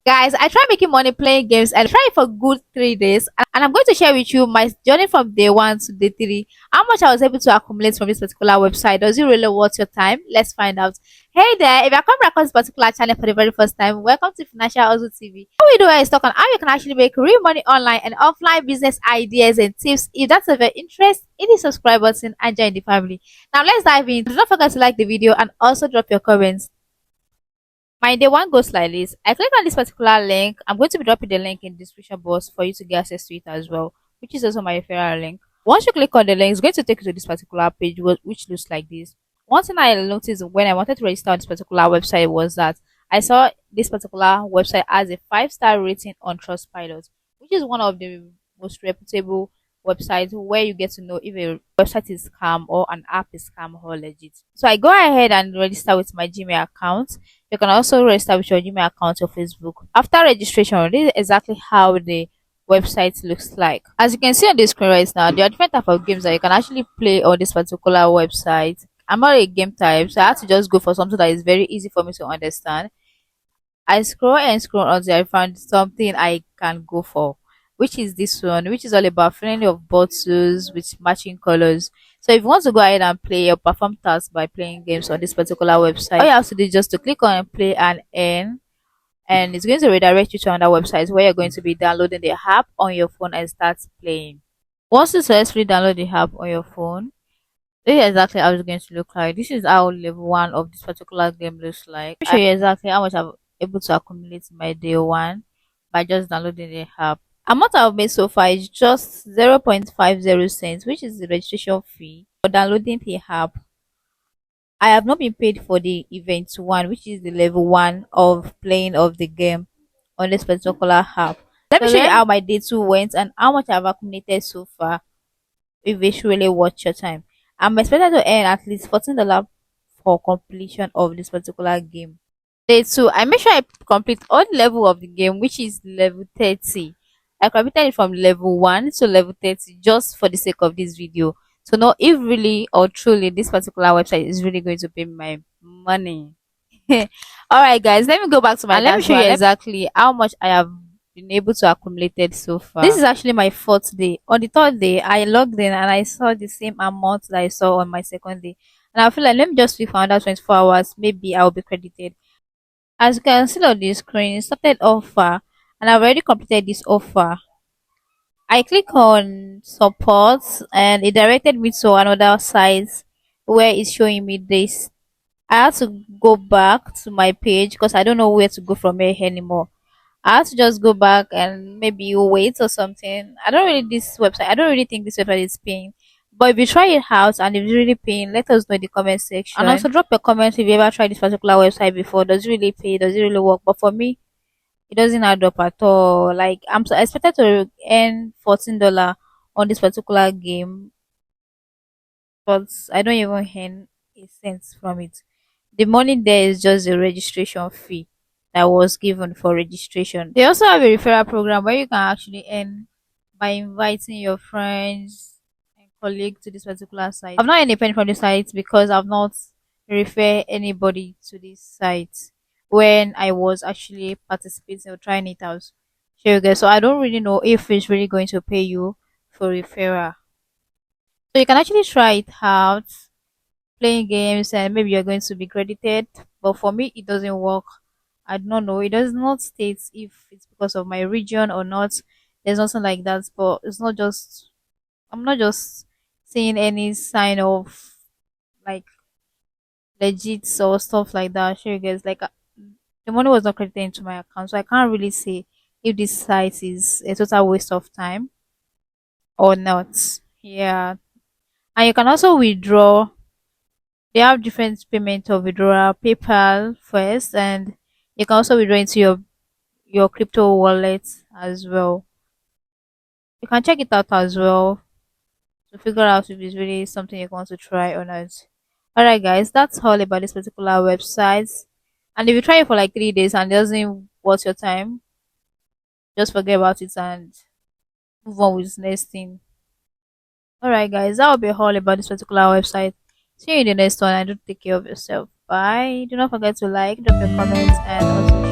Guys, I tried making money playing games and tried for good 3 days, and I'm going to share with you my journey from day one to day three. How much I was able to accumulate from this particular website. Does it really worth your time? Let's find out. Hey there, if you're coming across this particular channel for the very first time, welcome to Financial Hustle TV. What we do here is talk on how you can actually make real money online and offline business ideas and tips. If that's of your interest, hit the subscribe button and join the family. Now let's dive in. Do not forget to like the video and also drop your comments. My day one goes like this. I click on this particular link. I'm going to be dropping the link in the description box for you to get access to it as well, which is also my referral link. Once you click on the link, it's going to take you to this particular page, which looks like this. One thing I noticed when I wanted to register on this particular website was that I saw this particular website as a 5-star rating on Trustpilot, which is one of the most reputable websites where you get to know if a website is scam or an app is scam or legit. So I go ahead and register with my Gmail account. You can also register with your Gmail account or Facebook. After registration, this is exactly how the website looks like. As you can see on the screen right now, there are different type of games that you can actually play on this particular website. I'm not a game type, so I had to just go for something that is very easy for me to understand. I scroll and scroll until I found something I can go for, which is this one, which is all about filling of bottles with matching colors. So if you want to go ahead and play or perform tasks by playing games on this particular website, all you have to do is just to click on play and earn, and it's going to redirect you to another website where you're going to be downloading the app on your phone and start playing. Once you successfully download the app on your phone, this is exactly how it's going to look like. This is how level one of this particular game looks like. I'll show you exactly how much I'm able to accumulate in my day one by just downloading the app. Amount I've made so far is just 0.50 cents, which is the registration fee for downloading the app. I have not been paid for the event one, which is the level one of playing of the game on this particular app. Let me show you how my day two went and how much I've accumulated so far. If it's really worth your time, I'm expected to earn at least $14 for completion of this particular game. Day two, I make sure I complete all the level of the game, which is level 30. I completed it from level 1 to level 30 just for the sake of this video. To know if really or truly this particular website is really going to pay my money. Alright guys, let me go back to my let me show you exactly how much I have been able to accumulate it so far. This is actually my fourth day. On the third day, I logged in and I saw the same amount that I saw on my second day. And I feel like let me just wait for another 24 hours. Maybe I'll be credited. As you can see on the screen, it started offer and I've already completed this offer. I click on support and it directed me to another site where it's showing me this. I had to go back to my page because I don't know where to go from here anymore. I have to just go back and maybe wait or something. I don't really think this website is paying. But if you try it out and if it's really paying, let us know in the comment section. And also drop a comment if you ever tried this particular website before. Does it really pay? Does it really work? But for me, it doesn't add up at all. Like I'm so expected to earn $14 on this particular game, but I don't even earn a cent from it. The money there is just the registration fee that was given for registration. They also have a referral program where you can actually earn by inviting your friends and colleagues to this particular site. I've not earned a penny from this site because I've not referred anybody to this site when I was actually participating or trying it out. Sure, you guys. So I don't really know if it's really going to pay you for referral. So you can actually try it out playing games and maybe you're going to be credited, but for me it doesn't work. I don't know, it does not state if it's because of my region or not. There's nothing like that, but it's not just I'm not just seeing any sign of like legit or stuff like that. Sure you guys, like the money was not credited into my account, so I can't really say if this site is a total waste of time or not. Yeah, and you can also withdraw. They have different payment of withdrawal, PayPal first, and you can also withdraw into your crypto wallet as well. You can check it out as well to figure out if it's really something you want to try or not. Alright guys, that's all about this particular website. And if you try it for like 3 days and it doesn't worth your time, just forget about it and move on with the next thing. Alright guys, that will be all about this particular website. See you in the next one and do take care of yourself. Bye. Do not forget to like, drop your comments and also